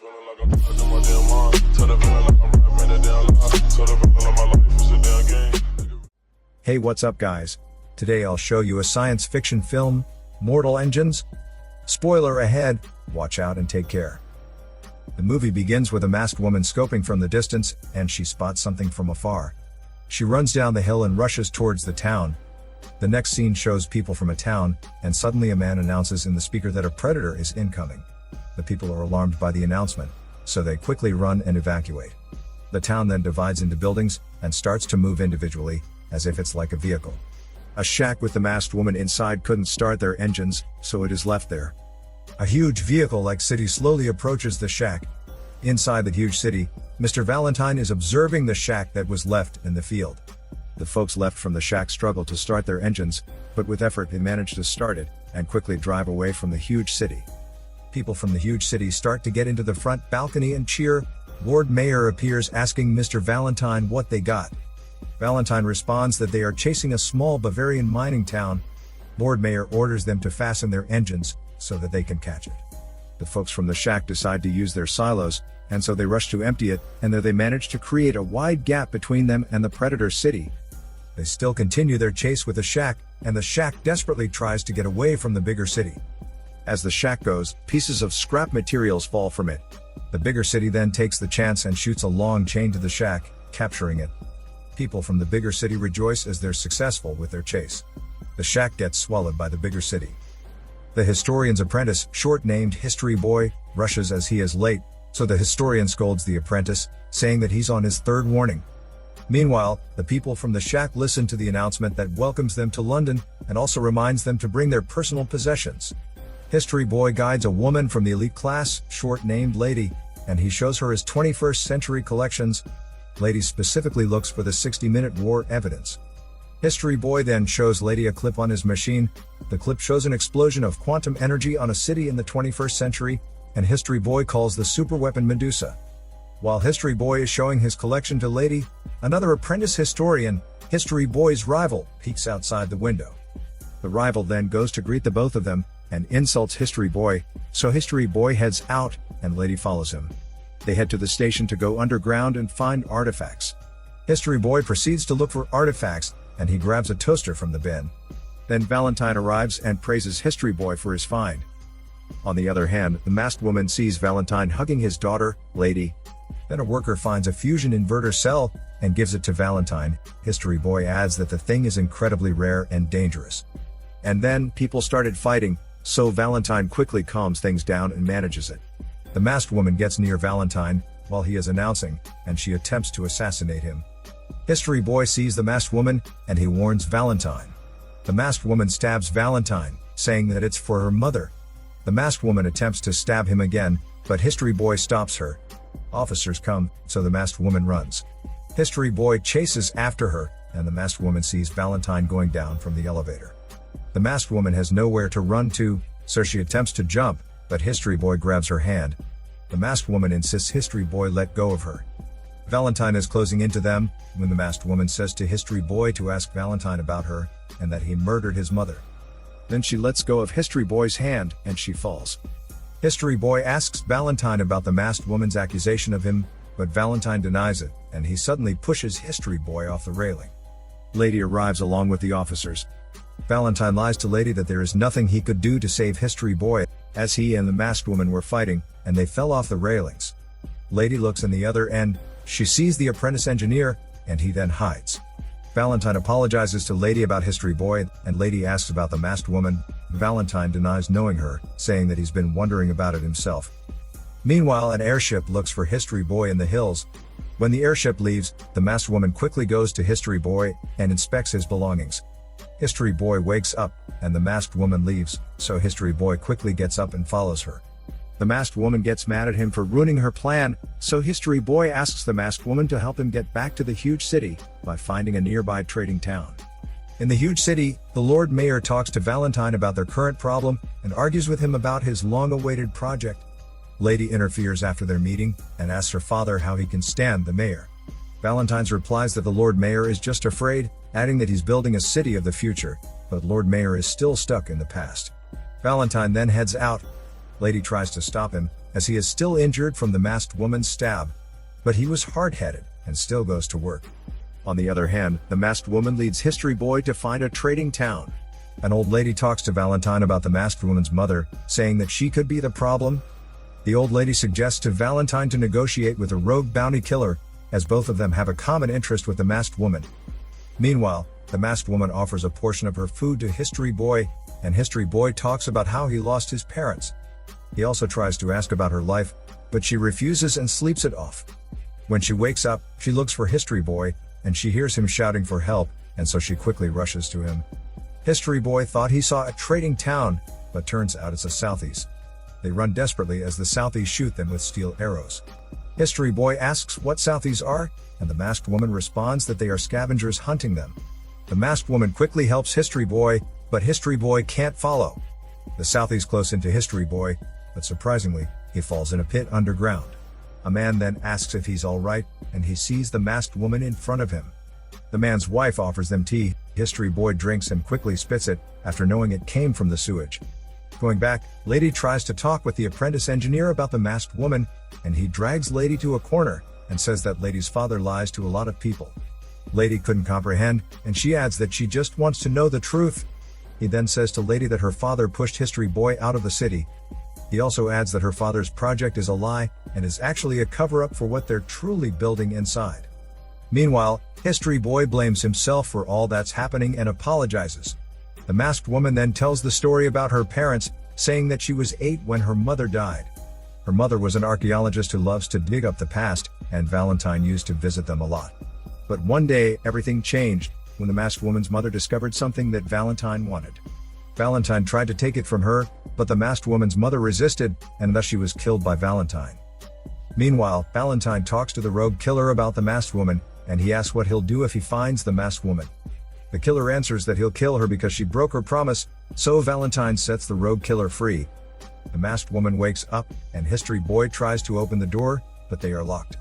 feeling like I'm stuck in my damn mind. Tell the feeling like I'm rapping a damn lie. Tell the feeling like my life is a damn game. Hey, what's up guys? Today I'll show you a science fiction film, Mortal Engines. Spoiler ahead, watch out and take care. The movie begins with a masked woman scoping from the distance, and she spots something from afar. She runs down the hill and rushes towards the town. The next scene shows people from a town, and suddenly a man announces in the speaker that a predator is incoming. The people are alarmed by the announcement, so they quickly run and evacuate. The town then divides into buildings and starts to move individually, as if it's like a vehicle. A shack with the masked woman inside couldn't start their engines, so it is left there. A huge vehicle-like city slowly approaches the shack. Inside the huge city, Mr. Valentine is observing the shack that was left in the field. The folks left from the shack struggle to start their engines, but with effort they manage to start it, and quickly drive away from the huge city. People from the huge city start to get into the front balcony and cheer. Lord Mayor appears asking Mr. Valentine what they got. Valentine responds that they are chasing a small Bavarian mining town. Lord Mayor orders them to fasten their engines, so that they can catch it. The folks from the shack decide to use their silos, and so they rush to empty it, and there they manage to create a wide gap between them and the predator city. They still continue their chase with the shack, and the shack desperately tries to get away from the bigger city. As the shack goes, pieces of scrap materials fall from it. The bigger city then takes the chance and shoots a long chain to the shack, capturing it. People from the bigger city rejoice as they're successful with their chase. The shack gets swallowed by the bigger city. The historian's apprentice, short-named History Boy, rushes as he is late, so the historian scolds the apprentice, saying that he's on his third warning. Meanwhile, the people from the shack listen to the announcement that welcomes them to London, and also reminds them to bring their personal possessions. History Boy guides a woman from the elite class, short-named Lady, and he shows her his 21st century collections. Lady specifically looks for the 60-minute war evidence. History Boy then shows Lady a clip on his machine. The clip shows an explosion of quantum energy on a city in the 21st century, and History Boy calls the superweapon Medusa. While History Boy is showing his collection to Lady, another apprentice historian, History Boy's rival, peeks outside the window. The rival then goes to greet the both of them, and insults History Boy, so History Boy heads out, and Lady follows him. They head to the station to go underground and find artifacts. History Boy proceeds to look for artifacts, and he grabs a toaster from the bin. Then Valentine arrives and praises History Boy for his find. On the other hand, the masked woman sees Valentine hugging his daughter, Lady. Then a worker finds a fusion inverter cell, and gives it to Valentine. History Boy adds that the thing is incredibly rare and dangerous. And then, people started fighting, so Valentine quickly calms things down and manages it. The masked woman gets near Valentine, while he is announcing, and she attempts to assassinate him. History Boy sees the masked woman, and he warns Valentine. The masked woman stabs Valentine, saying that it's for her mother. The masked woman attempts to stab him again, but History Boy stops her. Officers come, so the masked woman runs. History Boy chases after her, and the masked woman sees Valentine going down from the elevator. The masked woman has nowhere to run to, so she attempts to jump, but History Boy grabs her hand. The masked woman insists History Boy let go of her. Valentine is closing into them, when the masked woman says to History Boy to ask Valentine about her, and that he murdered his mother. Then she lets go of History Boy's hand, and she falls. History Boy asks Valentine about the masked woman's accusation of him, but Valentine denies it, and he suddenly pushes History Boy off the railing. Lady arrives along with the officers. Valentine lies to Lady that there is nothing he could do to save History Boy, as he and the masked woman were fighting, and they fell off the railings. Lady looks in the other end. She sees the apprentice engineer, and he then hides. Valentine apologizes to Lady about History Boy, and Lady asks about the masked woman. Valentine denies knowing her, saying that he's been wondering about it himself. Meanwhile, an airship looks for History Boy in the hills. When the airship leaves, the masked woman quickly goes to History Boy and inspects his belongings. History Boy wakes up, and the masked woman leaves, so History Boy quickly gets up and follows her. The masked woman gets mad at him for ruining her plan, so History Boy asks the masked woman to help him get back to the huge city by finding a nearby trading town. In the huge city, the Lord Mayor talks to Valentine about their current problem and argues with him about his long-awaited project. Lady interferes after their meeting and asks her father how he can stand the mayor. Valentine replies that the Lord Mayor is just afraid, adding that he's building a city of the future, but Lord Mayor is still stuck in the past. Valentine then heads out. Lady tries to stop him, as he is still injured from the masked woman's stab. But he was hard-headed, and still goes to work. On the other hand, the masked woman leads History Boy to find a trading town. An old lady talks to Valentine about the masked woman's mother, saying that she could be the problem. The old lady suggests to Valentine to negotiate with a rogue bounty killer, as both of them have a common interest with the masked woman. Meanwhile, the masked woman offers a portion of her food to History Boy, and History Boy talks about how he lost his parents. He also tries to ask about her life, but she refuses and sleeps it off. When she wakes up, she looks for History Boy, and she hears him shouting for help, and so she quickly rushes to him. History Boy thought he saw a trading town, but turns out it's a Southies. They run desperately as the Southies shoot them with steel arrows. History Boy asks what Southies are, and the masked woman responds that they are scavengers hunting them. The masked woman quickly helps History Boy, but History Boy can't follow. The Southies close into History Boy, but surprisingly, he falls in a pit underground. A man then asks if he's alright, and he sees the masked woman in front of him. The man's wife offers them tea. History Boy drinks and quickly spits it, after knowing it came from the sewage. Going back, Lady tries to talk with the apprentice engineer about the masked woman, and he drags Lady to a corner, and says that Lady's father lies to a lot of people. Lady couldn't comprehend, and she adds that she just wants to know the truth. He then says to Lady that her father pushed History Boy out of the city. He also adds that her father's project is a lie, and is actually a cover-up for what they're truly building inside. Meanwhile, History Boy blames himself for all that's happening and apologizes. The masked woman then tells the story about her parents, saying that she was 8 when her mother died. Her mother was an archaeologist who loves to dig up the past, and Valentine used to visit them a lot. But one day, everything changed, when the masked woman's mother discovered something that Valentine wanted. Valentine tried to take it from her, but the masked woman's mother resisted, and thus she was killed by Valentine. Meanwhile, Valentine talks to the rogue killer about the masked woman, and he asks what he'll do if he finds the masked woman. The killer answers that he'll kill her because she broke her promise, so Valentine sets the rogue killer free. The masked woman wakes up, and History Boy tries to open the door, but they are locked.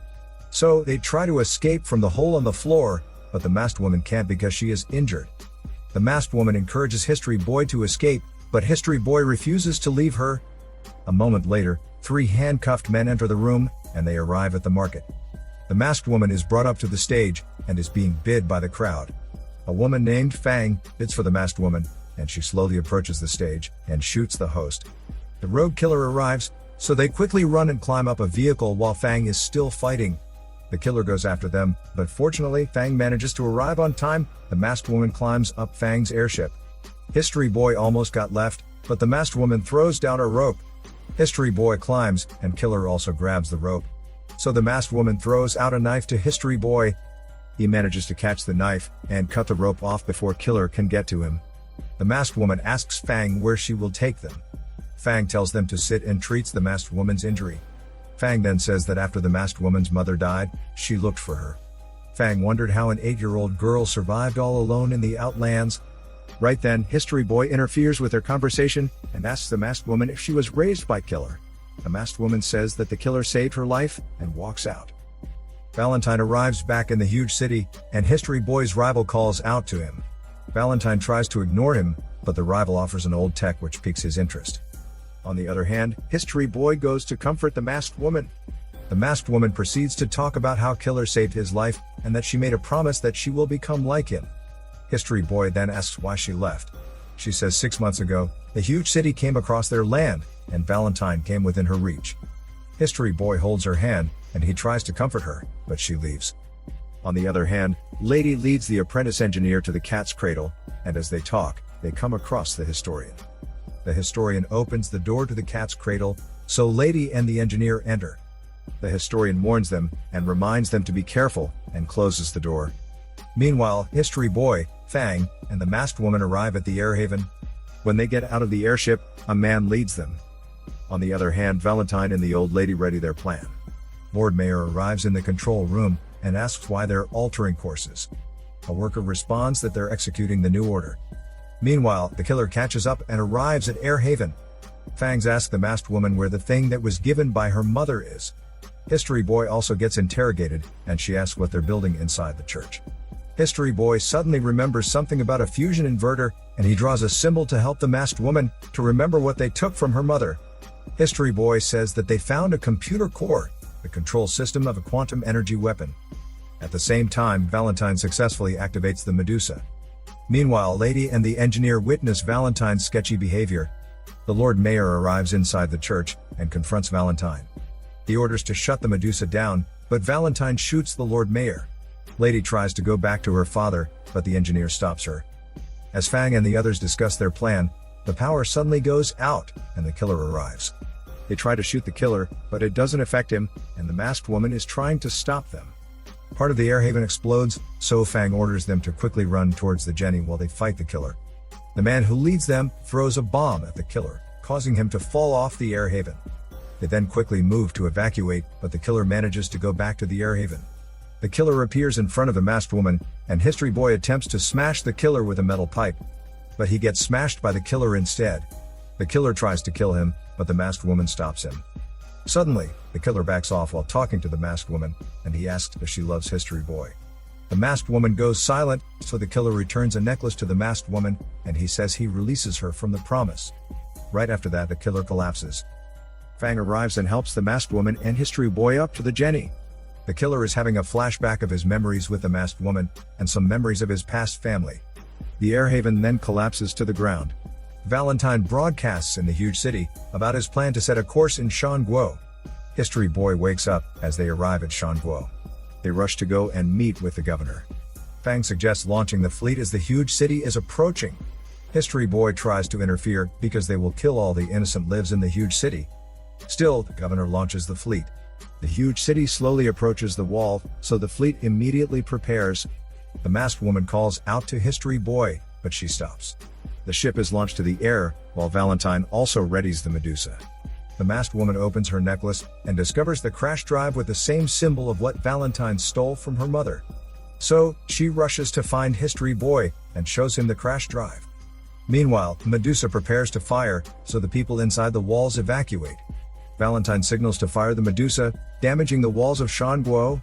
So they try to escape from the hole in the floor, but the masked woman can't because she is injured. The masked woman encourages History Boy to escape, but History Boy refuses to leave her. A moment later, 3 handcuffed men enter the room, and they arrive at the market. The masked woman is brought up to the stage, and is being bid by the crowd. A woman named Fang bids for the masked woman, and she slowly approaches the stage, and shoots the host. The rogue killer arrives, so they quickly run and climb up a vehicle while Fang is still fighting. The killer goes after them, but fortunately Fang manages to arrive on time. The masked woman climbs up Fang's airship. History Boy almost got left, but the masked woman throws down a rope. History Boy climbs, and killer also grabs the rope. So the masked woman throws out a knife to History Boy. He manages to catch the knife, and cut the rope off before killer can get to him. The masked woman asks Fang where she will take them. Fang tells them to sit and treats the masked woman's injury. Fang then says that after the masked woman's mother died, she looked for her. Fang wondered how an 8-year-old girl survived all alone in the outlands. Right then, History Boy interferes with their conversation, and asks the masked woman if she was raised by killer. The masked woman says that the killer saved her life, and walks out. Valentine arrives back in the huge city, and History Boy's rival calls out to him. Valentine tries to ignore him, but the rival offers an old tech which piques his interest. On the other hand, History Boy goes to comfort the masked woman. The masked woman proceeds to talk about how killer saved his life, and that she made a promise that she will become like him. History Boy then asks why she left. She says 6 months ago, a huge city came across their land, and Valentine came within her reach. History Boy holds her hand, and he tries to comfort her, but she leaves. On the other hand, Lady leads the apprentice engineer to the cat's cradle, and as they talk, they come across the historian. The historian opens the door to the cat's cradle, so Lady and the engineer enter. The historian warns them, and reminds them to be careful, and closes the door. Meanwhile, History Boy, Fang, and the masked woman arrive at the air haven. When they get out of the airship, a man leads them. On the other hand, Valentine and the old lady ready their plan. Lord Mayor arrives in the control room, and asks why they're altering courses. A worker responds that they're executing the new order. Meanwhile, the killer catches up and arrives at Air Haven. Fangs asks the masked woman where the thing that was given by her mother is. History Boy also gets interrogated, and she asks what they're building inside the church. History Boy suddenly remembers something about a fusion inverter, and he draws a symbol to help the masked woman to remember what they took from her mother. History Boy says that they found a computer core, the control system of a quantum energy weapon. At the same time, Valentine successfully activates the Medusa. Meanwhile, Lady and the engineer witness Valentine's sketchy behavior. The Lord Mayor arrives inside the church and confronts Valentine. He orders to shut the Medusa down, but Valentine shoots the Lord Mayor. Lady tries to go back to her father, but the engineer stops her. As Fang and the others discuss their plan, the power suddenly goes out, and the killer arrives. They try to shoot the killer, but it doesn't affect him, and the masked woman is trying to stop them. Part of the air haven explodes, so Fang orders them to quickly run towards the Jenny while they fight the killer. The man who leads them throws a bomb at the killer, causing him to fall off the air haven. They then quickly move to evacuate, but the killer manages to go back to the air haven. The killer appears in front of the masked woman, and History Boy attempts to smash the killer with a metal pipe. But he gets smashed by the killer instead. The killer tries to kill him, but the masked woman stops him. Suddenly, the killer backs off while talking to the masked woman, and he asks if she loves History Boy. The masked woman goes silent, so the killer returns a necklace to the masked woman, and he says he releases her from the promise. Right after that, the killer collapses. Fang arrives and helps the masked woman and History Boy up to the Jenny. The killer is having a flashback of his memories with the masked woman, and some memories of his past family. The air haven then collapses to the ground. Valentine broadcasts in the huge city about his plan to set a course in Shan Guo. History Boy wakes up as they arrive at Shan Guo. They rush to go and meet with the governor. Fang suggests launching the fleet as the huge city is approaching. History Boy tries to interfere because they will kill all the innocent lives in the huge city. Still, the governor launches the fleet. The huge city slowly approaches the wall, so the fleet immediately prepares. The masked woman calls out to History Boy, but she stops. The ship is launched to the air, while Valentine also readies the Medusa. The masked woman opens her necklace and discovers the crash drive with the same symbol of what Valentine stole from her mother. So, she rushes to find History Boy and shows him the crash drive. Meanwhile, Medusa prepares to fire, so the people inside the walls evacuate. Valentine signals to fire the Medusa, damaging the walls of Shan Guo.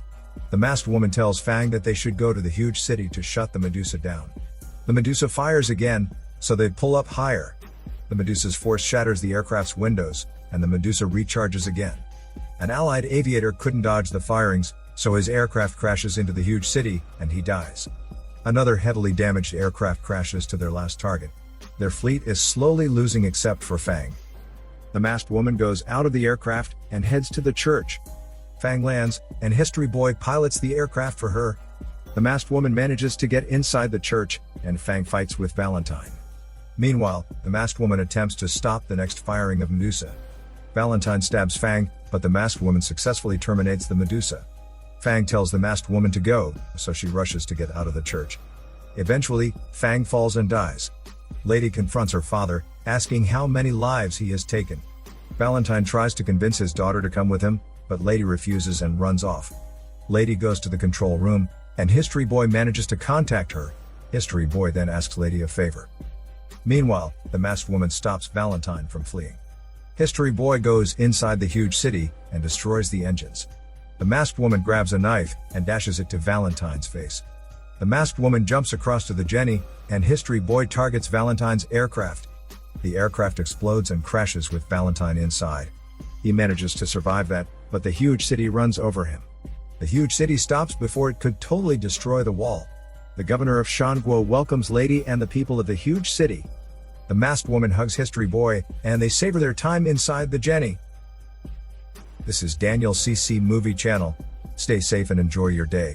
The masked woman tells Fang that they should go to the huge city to shut the Medusa down. The Medusa fires again, so they pull up higher. The Medusa's force shatters the aircraft's windows, and the Medusa recharges again. An allied aviator couldn't dodge the firings, so his aircraft crashes into the huge city, and he dies. Another heavily damaged aircraft crashes to their last target. Their fleet is slowly losing except for Fang. The masked woman goes out of the aircraft and heads to the church. Fang lands, and History Boy pilots the aircraft for her. The masked woman manages to get inside the church, and Fang fights with Valentine. Meanwhile, the masked woman attempts to stop the next firing of Medusa. Valentine stabs Fang, but the masked woman successfully terminates the Medusa. Fang tells the masked woman to go, so she rushes to get out of the church. Eventually, Fang falls and dies. Lady confronts her father, asking how many lives he has taken. Valentine tries to convince his daughter to come with him, but Lady refuses and runs off. Lady goes to the control room, and History Boy manages to contact her. History Boy then asks Lady a favor. Meanwhile, the masked woman stops Valentine from fleeing. History Boy goes inside the huge city and destroys the engines. The masked woman grabs a knife and dashes it to Valentine's face. The masked woman jumps across to the Jenny, and History Boy targets Valentine's aircraft. The aircraft explodes and crashes with Valentine inside. He manages to survive that, but the huge city runs over him. The huge city stops before it could totally destroy the wall. The governor of Shan Guo welcomes Lady and the people of the huge city. The masked woman hugs History Boy, and they savor their time inside the Jenny. This is Daniel CC Movie Channel. Stay safe and enjoy your day.